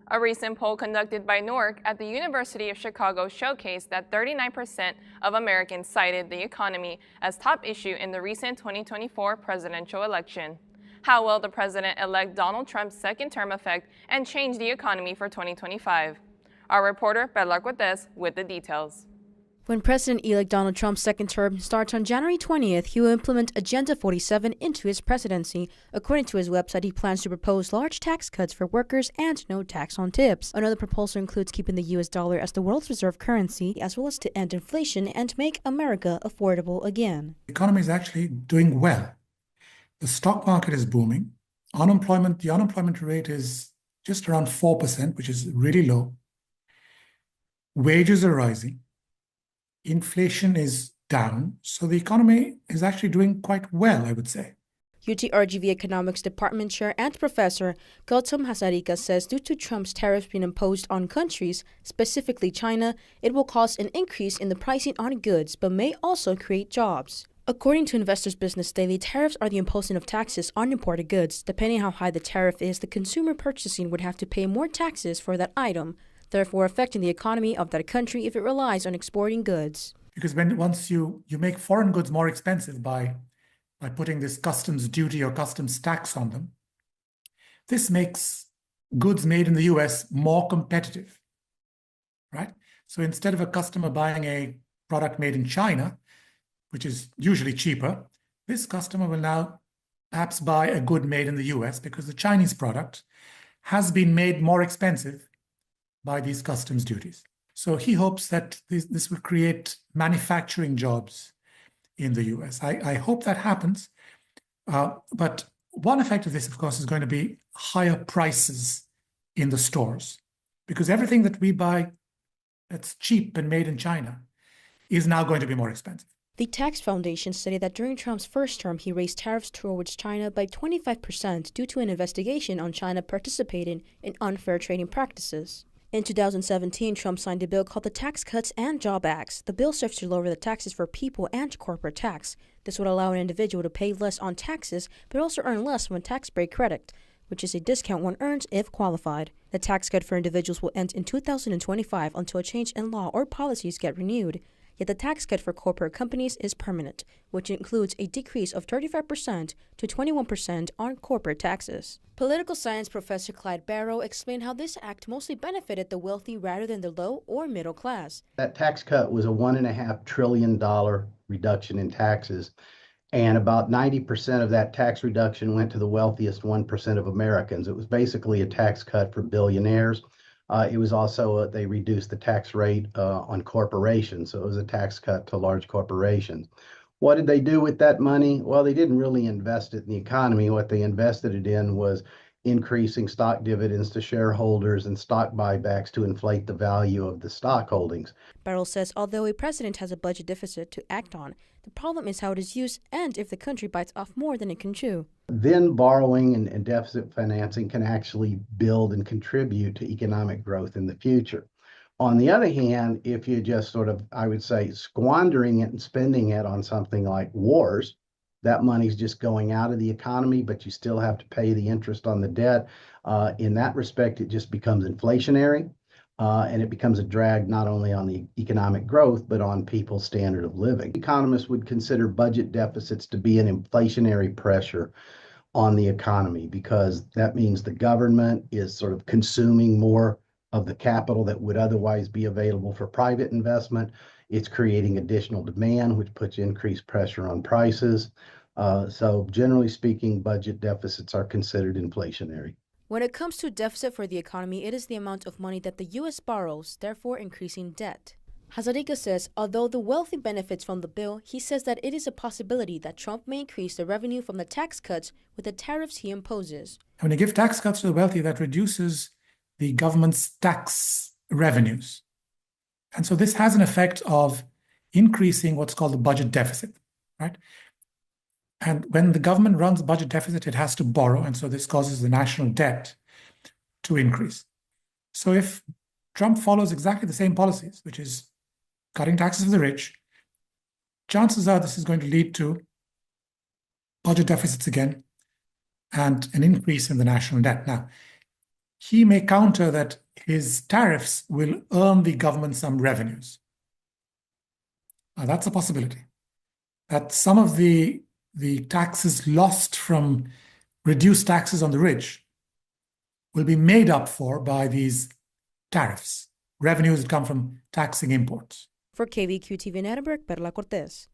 A recent poll conducted by NORC at the University of Chicago showcased that 39% of Americans cited the economy as top issue in the recent 2024 presidential election. How will the president-elect Donald Trump's second term affect and change the economy for 2025? Our reporter, Perla Cortez, with the details. When President-elect Donald Trump's second term starts on January 20th, he will implement Agenda 47 into his presidency. According to his website, he plans to propose large tax cuts for workers and no tax on tips. Another proposal includes keeping the U.S. dollar as the world's reserve currency, as well as to end inflation and make America affordable again. The economy is actually doing well. The stock market is booming. The unemployment rate is just around 4%, which is really low. Wages are rising. Inflation is down, so the economy is actually doing quite well, I would say. UTRGV Economics Department Chair and Professor Gautam Hazarika says due to Trump's tariffs being imposed on countries, specifically China, it will cause an increase in the pricing on goods, but may also create jobs. According to Investors Business Daily, tariffs are the imposing of taxes on imported goods. Depending how high the tariff is, the consumer purchasing would have to pay more taxes for that item, therefore affecting the economy of that country if it relies on exporting goods. Because once you make foreign goods more expensive by putting this customs duty or customs tax on them, this makes goods made in the US more competitive, right? So instead of a customer buying a product made in China, which is usually cheaper, this customer will now perhaps buy a good made in the US because the Chinese product has been made more expensive by these customs duties. So he hopes that this will create manufacturing jobs in the US. I hope that happens. But one effect of this, of course, is going to be higher prices in the stores, because everything that we buy that's cheap and made in China is now going to be more expensive. The Tax Foundation stated that during Trump's first term, he raised tariffs towards China by 25% due to an investigation on China participating in unfair trading practices. In 2017, Trump signed a bill called the Tax Cuts and Jobs Act. The bill serves to lower the taxes for people and corporate tax. This would allow an individual to pay less on taxes, but also earn less when tax break credit, which is a discount one earns if qualified. The tax cut for individuals will end in 2025 until a change in law or policies get renewed. Yet the tax cut for corporate companies is permanent, which includes a decrease of 35% to 21% on corporate taxes. Political science professor Clyde Barrow explained how this act mostly benefited the wealthy rather than the low or middle class. That tax cut was a $1.5 trillion reduction in taxes, and about 90% of that tax reduction went to the wealthiest 1% of Americans. It was basically a tax cut for billionaires. It was also, they reduced the tax rate on corporations, so it was a tax cut to large corporations. What did they do with that money? Well, they didn't really invest it in the economy. What they invested it in was increasing stock dividends to shareholders and stock buybacks to inflate the value of the stock holdings. Barrow says although a president has a budget deficit to act on, the problem is how it is used and if the country bites off more than it can chew. Then borrowing and deficit financing can actually build and contribute to economic growth in the future. On the other hand, if you just sort of, I would say, squandering it and spending it on something like wars, that money's just going out of the economy, but you still have to pay the interest on the debt. In that respect, it just becomes inflationary, and it becomes a drag not only on the economic growth, but on people's standard of living. Economists would consider budget deficits to be an inflationary pressure on the economy, because that means the government is sort of consuming more of the capital that would otherwise be available for private investment. It's creating additional demand, which puts increased pressure on prices. So generally speaking, budget deficits are considered inflationary. When it comes to deficit for the economy, it is the amount of money that the U.S. borrows, therefore increasing debt. Hazarika says although the wealthy benefits from the bill, he says that it is a possibility that Trump may increase the revenue from the tax cuts with the tariffs he imposes. When you give tax cuts to the wealthy, that reduces the government's tax revenues. And so this has an effect of increasing what's called the budget deficit, right? And when the government runs a budget deficit, it has to borrow. And so this causes the national debt to increase. So if Trump follows exactly the same policies, which is cutting taxes for the rich, chances are this is going to lead to budget deficits again and an increase in the national debt. Now, he may counter that his tariffs will earn the government some revenues. That's a possibility. That some of the taxes lost from reduced taxes on the rich will be made up for by these tariffs, revenues that come from taxing imports. For KVQ TV in Edinburgh, Perla Cortez.